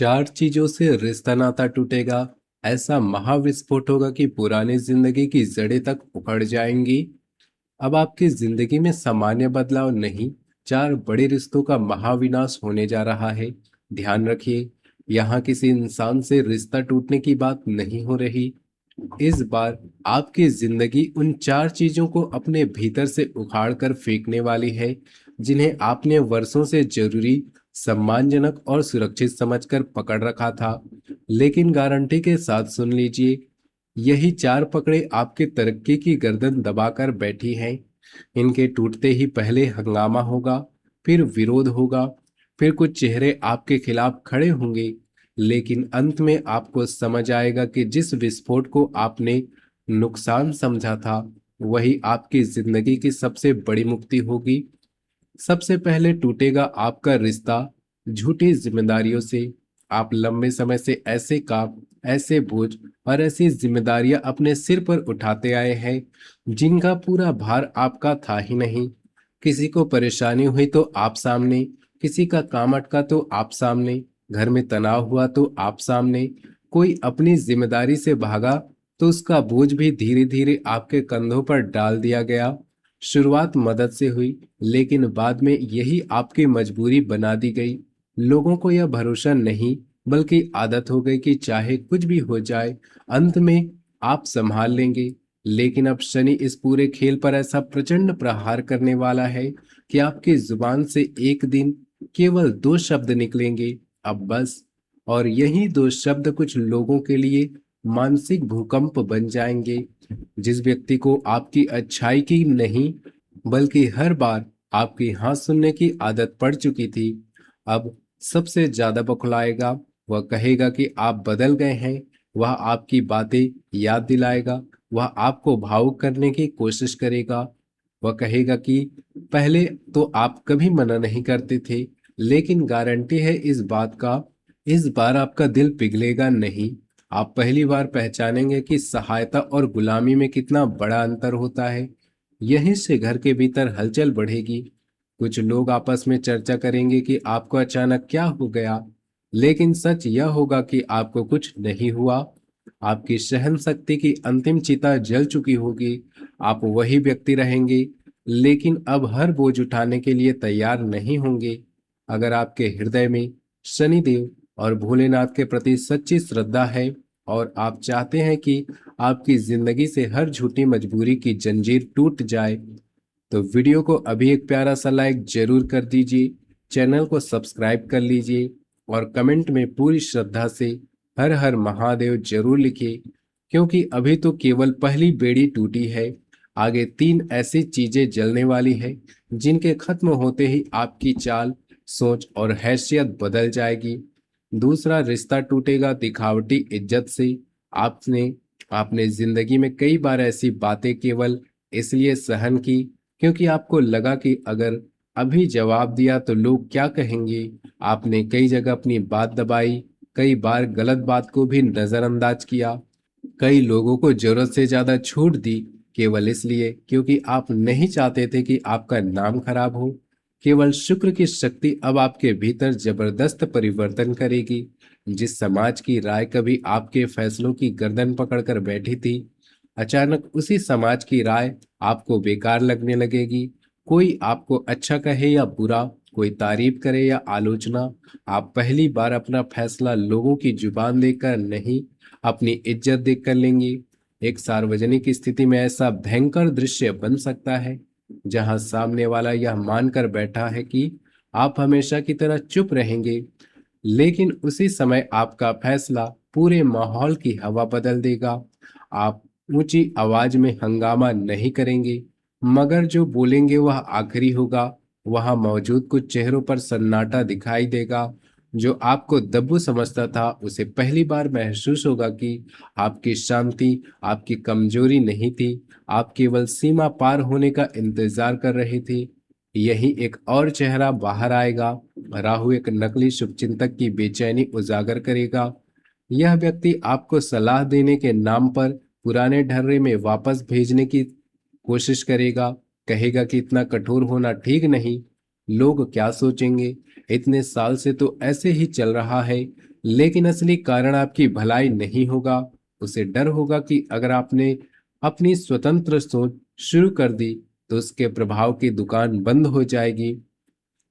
चार चीजों से रिश्ता नाता टूटेगा। ऐसा महाविस्फोट होगा कि पुरानी जिंदगी की जड़ें तक उखड़ जाएंगी। अब आपकी जिंदगी में सामान्य बदलाव नहीं, चार बड़े रिश्तों का महाविनाश होने जा रहा है। ध्यान रखिए, यहाँ किसी इंसान से रिश्ता टूटने की बात नहीं हो रही। इस बार आपकी जिंदगी उन चार चीजों को अपने भीतर से उखाड़ कर फेंकने वाली है, जिन्हें आपने वर्षों से जरूरी, सम्मानजनक और सुरक्षित समझकर पकड़ रखा था। लेकिन गारंटी के साथ सुन लीजिए, यही चार पकड़े आपकी तरक्की की गर्दन दबाकर बैठी हैं। इनके टूटते ही पहले हंगामा होगा, फिर विरोध होगा, फिर कुछ चेहरे आपके खिलाफ खड़े होंगे। लेकिन अंत में आपको समझ आएगा कि जिस विस्फोट को आपने नुकसान समझा था, वही आपकी जिंदगी की सबसे बड़ी मुक्ति होगी। सबसे पहले टूटेगा आपका रिश्ता झूठी जिम्मेदारियों से। आप लंबे समय से ऐसे काम, ऐसे बोझ और ऐसी जिम्मेदारियां अपने सिर पर उठाते आए हैं, जिनका पूरा भार आपका था ही नहीं। किसी को परेशानी हुई तो आप सामने, किसी का काम अटका तो आप सामने, घर में तनाव हुआ तो आप सामने, कोई अपनी जिम्मेदारी से भागा तो उसका बोझ भी धीरे धीरे आपके कंधों पर डाल दिया गया। शुरुआत मदद से हुई, लेकिन बाद में यही आपकी मजबूरी बना दी गई। लोगों को यह भरोसा नहीं, बल्कि आदत हो गई कि चाहे कुछ भी हो जाए, अंत में आप संभाल लेंगे। लेकिन अब शनि इस पूरे खेल पर ऐसा प्रचंड प्रहार करने वाला है कि आपकी जुबान से एक दिन केवल दो शब्द निकलेंगे, अब बस। और यही दो शब्द कुछ लोगों के लिए मानसिक भूकंप बन जाएंगे। जिस व्यक्ति को आपकी अच्छाई की नहीं, बल्कि हर बार आपकी हाँ सुनने की आदत पड़ चुकी थी, अब सबसे ज्यादा बौखलाएगा। वह कहेगा कि आप बदल गए हैं, वह आपकी बातें याद दिलाएगा, वह आपको भावुक करने की कोशिश करेगा। वह कहेगा कि पहले तो आप कभी मना नहीं करते थे, लेकिन गारंटी है इस बात का, इस बार आपका दिल पिघलेगा नहीं। आप पहली बार पहचानेंगे कि सहायता और गुलामी में कितना बड़ा अंतर होता है। यहीं से घर के भीतर हलचल बढ़ेगी। कुछ लोग आपस में चर्चा करेंगे कि आपको अचानक क्या हो गया, लेकिन सच यह होगा कि आपको कुछ नहीं हुआ। आपकी सहन शक्ति की अंतिम चिता जल चुकी होगी। आप वही व्यक्ति रहेंगे, लेकिन अब हर बोझ उठाने के लिए तैयार नहीं होंगे। अगर आपके हृदय में शनिदेव और भोलेनाथ के प्रति सच्ची श्रद्धा है, और आप चाहते हैं कि आपकी जिंदगी से हर झूठी मजबूरी की जंजीर टूट जाए, तो वीडियो को अभी एक प्यारा सा लाइक जरूर कर दीजिए, चैनल को सब्सक्राइब कर लीजिए और कमेंट में पूरी श्रद्धा से हर हर महादेव जरूर लिखिए, क्योंकि अभी तो केवल पहली बेड़ी टूटी है। आगे तीन ऐसी चीजें जलने वाली है, जिनके खत्म होते ही आपकी चाल, सोच और हैसियत बदल जाएगी। दूसरा रिश्ता टूटेगा दिखावटी इज्जत से। आपने आपने जिंदगी में कई बार ऐसी बातें केवल इसलिए सहन की, क्योंकि आपको लगा कि अगर अभी जवाब दिया तो लोग क्या कहेंगे। आपने कई जगह अपनी बात दबाई, कई बार गलत बात को भी नजरअंदाज किया, कई लोगों को जरूरत से ज्यादा छूट दी, केवल इसलिए क्योंकि आप नहीं चाहते थे कि आपका नाम खराब हो। केवल शुक्र की शक्ति अब आपके भीतर जबरदस्त परिवर्तन करेगी। जिस समाज की राय कभी आपके फैसलों की गर्दन पकड़कर बैठी थी, अचानक उसी समाज की राय आपको बेकार लगने लगेगी। कोई आपको अच्छा कहे या बुरा, कोई तारीफ करे या आलोचना, आप पहली बार अपना फैसला लोगों की जुबान देकर नहीं, अपनी इज्जत देखकर लेंगे। एक सार्वजनिक स्थिति में ऐसा भयंकर दृश्य बन सकता है, जहां सामने वाला यह मानकर बैठा है कि आप हमेशा की तरह चुप रहेंगे, लेकिन उसी समय आपका फैसला पूरे माहौल की हवा बदल देगा। आप ऊंची आवाज में हंगामा नहीं करेंगे, मगर जो बोलेंगे वह आखिरी होगा। वहां मौजूद कुछ चेहरों पर सन्नाटा दिखाई देगा। जो आपको दब्बू समझता था, उसे पहली बार महसूस होगा कि आपकी शांति आपकी कमजोरी नहीं थी, आप केवल सीमा पार होने का इंतजार कर रहे थे। यही एक और चेहरा बाहर आएगा। राहु एक नकली शुभचिंतक की बेचैनी उजागर करेगा। यह व्यक्ति आपको सलाह देने के नाम पर पुराने ढर्रे में वापस भेजने की कोशिश करेगा। कहेगा कि इतना कठोर होना ठीक नहीं, लोग क्या सोचेंगे, इतने साल से तो ऐसे ही चल रहा है। लेकिन असली कारण आपकी भलाई नहीं होगा। उसे डर होगा कि अगर आपने अपनी स्वतंत्र सोच शुरू कर दी तो उसके प्रभाव की दुकान बंद हो जाएगी।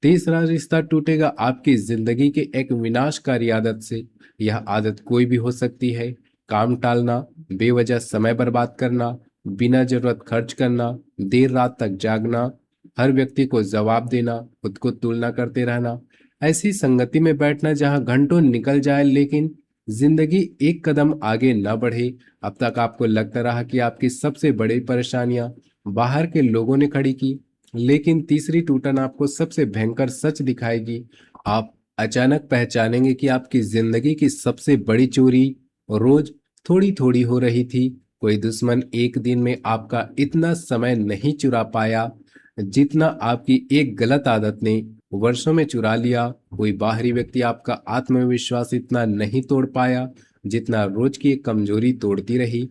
तीसरा रिश्ता टूटेगा आपकी जिंदगी की एक विनाशकारी आदत से। यह आदत कोई भी हो सकती है। काम टालना, बेवजह समय बर्बाद करना, बिना जरूरत खर्च करना, देर रात तक जागना, हर व्यक्ति को जवाब देना, खुद को तुलना करते रहना, ऐसी संगति में बैठना जहां घंटों निकल जाए लेकिन जिंदगी एक कदम आगे न बढ़े। अब तक आपको लगता रहा कि आपकी सबसे बड़ी परेशानियां बाहर के लोगों ने खड़ी की, लेकिन तीसरी टूटन आपको सबसे भयंकर सच दिखाएगी। आप अचानक पहचानेंगे कि आपकी जिंदगी की सबसे बड़ी चोरी रोज थोड़ी थोड़ी हो रही थी। कोई दुश्मन एक दिन में आपका इतना समय नहीं चुरा पाया जितना आपकी एक गलत आदत ने वर्षों में चुरा लिया। कोई बाहरी व्यक्ति आपका आत्मविश्वास इतना नहीं तोड़ पाया जितना रोज की एक कमजोरी तोड़ती रही।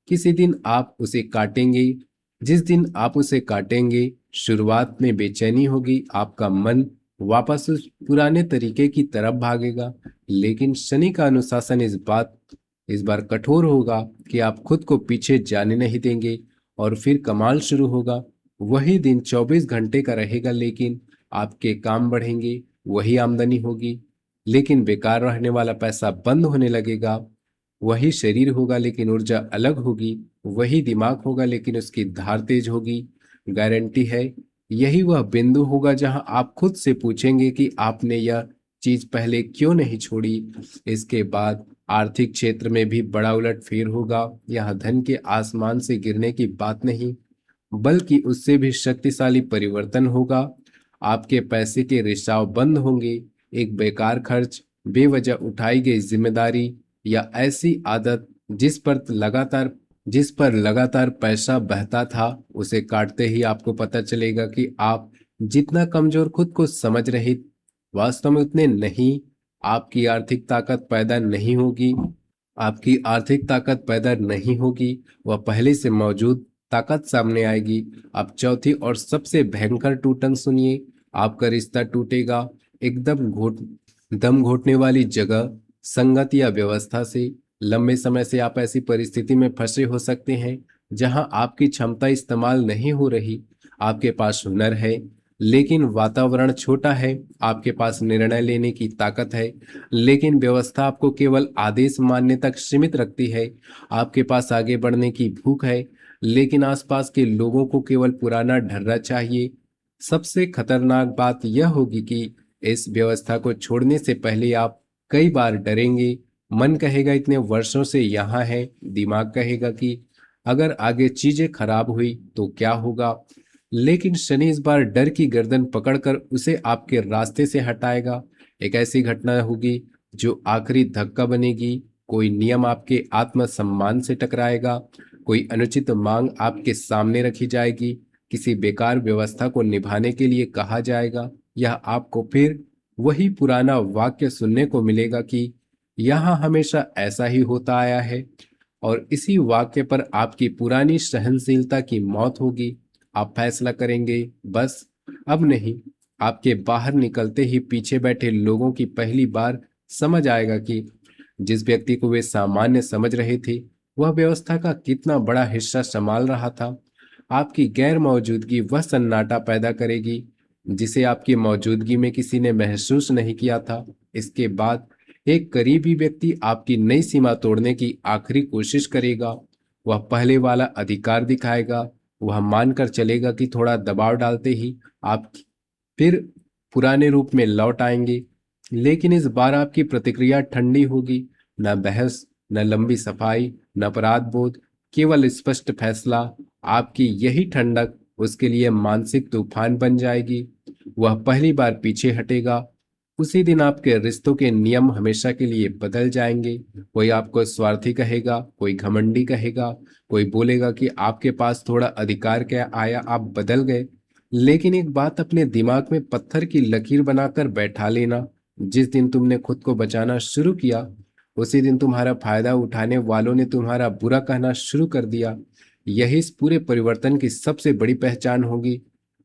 किसी दिन आप उसे काटेंगे। जिस दिन आप उसे काटेंगे, शुरुआत में बेचैनी होगी, आपका मन वापस उस पुराने तरीके की तरफ भागेगा। लेकिन शनि का अनुशासन इस बार कठोर होगा कि आप खुद को पीछे जाने नहीं देंगे। और फिर कमाल शुरू होगा। वही दिन 24 घंटे का रहेगा, लेकिन आपके काम बढ़ेंगे, वही आमदनी होगी, लेकिन बेकार रहने वाला पैसा बंद होने लगेगा। वही शरीर होगा लेकिन ऊर्जा अलग होगी। वही दिमाग होगा लेकिन उसकी धार तेज होगी। गारंटी है, यही वह बिंदु होगा जहां आप खुद से पूछेंगे कि आपने यह चीज पहले क्यों नहीं छोड़ी। इसके बाद आर्थिक क्षेत्र में भी बड़ा उलटफेर होगा। यह धन के आसमान से गिरने की बात नहीं, बल्कि उससे भी शक्तिशाली परिवर्तन होगा। आपके पैसे के रिसाव बंद होंगे। एक बेकार खर्च, बेवजह उठाई गई जिम्मेदारी या ऐसी आदत जिस पर लगातार पैसा बहता था, उसे काटते ही आपको पता चलेगा कि आप जितना कमजोर खुद को समझ रहे वास्तव में उतने नहीं। आपकी आर्थिक ताकत पैदा नहीं होगी आपकी आर्थिक ताकत पैदा नहीं होगी, वह पहले से मौजूद ताकत सामने आएगी। अब चौथी और सबसे भयंकर टूटन सुनिए। आपका रिश्ता टूटेगा एकदम दम घोटने वाली जगह, संगत या व्यवस्था से। लंबे समय से आप ऐसी परिस्थिति में फंसे हो सकते हैं जहां आपकी क्षमता इस्तेमाल नहीं हो रही। आपके पास हुनर है लेकिन वातावरण छोटा है। आपके पास निर्णय लेने की ताकत है लेकिन व्यवस्था आपको केवल आदेश मानने तक सीमित रखती है। आपके पास आगे बढ़ने की भूख है लेकिन आसपास के लोगों को केवल पुराना ढर्रा चाहिए। सबसे खतरनाक बात यह होगी कि इस व्यवस्था को छोड़ने से पहले आप कई बार डरेंगे। मन कहेगा इतने वर्षों से यहाँ है, दिमाग कहेगा कि अगर आगे चीजें खराब हुई तो क्या होगा। लेकिन शनि इस बार डर की गर्दन पकड़कर उसे आपके रास्ते से हटाएगा। एक ऐसी घटना होगी जो आखिरी धक्का बनेगी। कोई नियम आपके आत्मसम्मान से टकराएगा, कोई अनुचित मांग आपके सामने रखी जाएगी, किसी बेकार व्यवस्था को निभाने के लिए कहा जाएगा, या आपको फिर वही पुराना वाक्य सुनने को मिलेगा कि यहाँ हमेशा ऐसा ही होता आया है। और इसी वाक्य पर आपकी पुरानी सहनशीलता की मौत होगी। आप फैसला करेंगे, बस अब नहीं। आपके बाहर निकलते ही पीछे बैठे लोगों की पहली बार समझ आएगा कि जिस व्यक्ति को वे सामान्य समझ रहे थे वह व्यवस्था का कितना बड़ा हिस्सा संभाल रहा था। आपकी गैर मौजूदगी वह सन्नाटा पैदा करेगी जिसे आपकी मौजूदगी में किसी ने महसूस नहीं किया था। इसके बाद एक करीबी व्यक्ति आपकी नई सीमा तोड़ने की आखिरी कोशिश करेगा। वह पहले वाला अधिकार दिखाएगा। वह मानकर चलेगा कि थोड़ा दबाव डालते ही आप फिर पुराने रूप में लौट आएंगे। लेकिन इस बार आपकी प्रतिक्रिया ठंडी होगी। न बहस, न लंबी सफाई, न अपराध बोध, केवल स्पष्ट फैसला। आपकी यही ठंडक उसके लिए मानसिक तूफान बन जाएगी। वह पहली बार पीछे हटेगा। उसी दिन आपके रिश्तों के नियम हमेशा के लिए बदल जाएंगे। कोई आपको स्वार्थी कहेगा, कोई घमंडी कहेगा, कोई बोलेगा कि आपके पास थोड़ा अधिकार क्या आया, आप बदल गए। लेकिन एक बात अपने दिमाग में पत्थर की लकीर बनाकर बैठा लेना, जिस दिन तुमने खुद को बचाना शुरू किया उसी दिन तुम्हारा फायदा उठाने वालों ने तुम्हारा बुरा कहना शुरू कर दिया। यही इस पूरे परिवर्तन की सबसे बड़ी पहचान होगी।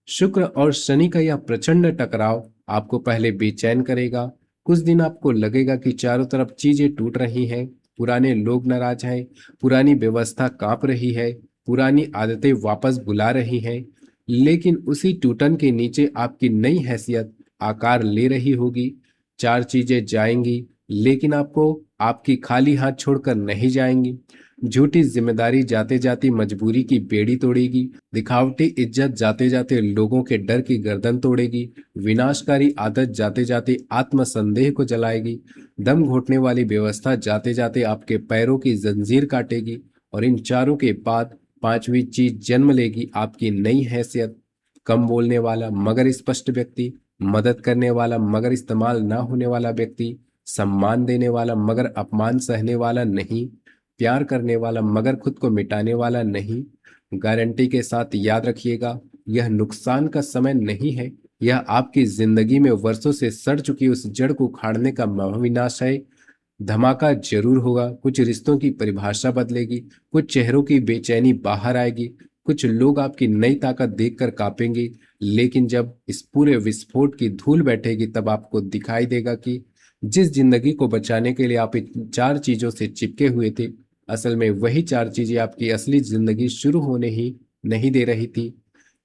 शुक्र और शनि का यह प्रचंड टकराव आपको पहले बेचैन करेगा, कुछ दिन आपको लगेगा कि चारों तरफ चीजें टूट रही हैं, पुराने लोग नाराज हैं, पुरानी व्यवस्था कांप रही है, पुरानी आदतें वापस बुला रही हैं। लेकिन उसी टूटन के नीचे आपकी नई हैसियत आकार ले रही होगी। चार चीजें जाएंगी, लेकिन आपको आपकी खाली हाथ छोड़कर नहीं जाएंगी। झूठी जिम्मेदारी जाते जाते मजबूरी की बेड़ी तोड़ेगी। दिखावटी इज्जत जाते जाते लोगों के डर की गर्दन तोड़ेगी। विनाशकारी आदत जाते जाते आत्मसंदेह को जलाएगी। दम घोटने वाली व्यवस्था जाते जाते आपके पैरों की जंजीर काटेगी। और इन चारों के बाद पांचवी चीज जन्म लेगी, आपकी नई हैसियत। कम बोलने वाला मगर स्पष्ट व्यक्ति, मदद करने वाला मगर इस्तेमाल ना होने वाला व्यक्ति, सम्मान देने वाला मगर अपमान सहने वाला नहीं, प्यार करने वाला मगर खुद को मिटाने वाला नहीं। गारंटी के साथ याद रखिएगा, यह नुकसान का समय नहीं है, यह आपकी जिंदगी में वर्षों से सड़ चुकी उस जड़ को उखाड़ने का महाविनाश है। धमाका जरूर होगा, कुछ रिश्तों की परिभाषा बदलेगी, कुछ चेहरों की बेचैनी बाहर आएगी, कुछ लोग आपकी नई ताकत देखकर कांपेंगे। लेकिन जब इस पूरे विस्फोट की धूल बैठेगी, तब आपको दिखाई देगा कि जिस जिंदगी को बचाने के लिए आप इन चार चीजों से चिपके हुए थे, असल में वही चार चीजें आपकी असली जिंदगी शुरू होने ही नहीं दे रही थी।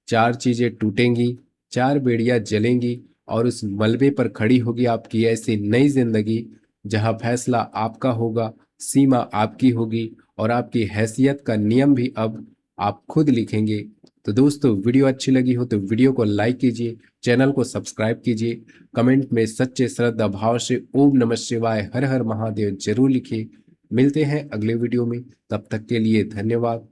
चार चीजें टूटेंगी, चार बेड़ियां जलेंगी, और उस मलबे पर खड़ी होगी आपकी ऐसी नई जिंदगी जहां फैसला आपका होगा, सीमा आपकी होगी, और आपकी हैसियत का नियम भी अब आप खुद लिखेंगे। तो दोस्तों, वीडियो अच्छी लगी हो तो वीडियो को लाइक कीजिए, चैनल को सब्सक्राइब कीजिए, कमेंट में सच्चे श्रद्धा भाव से ओम नमः शिवाय हर हर महादेव जरूर लिखिए। मिलते हैं अगले वीडियो में, तब तक के लिए धन्यवाद।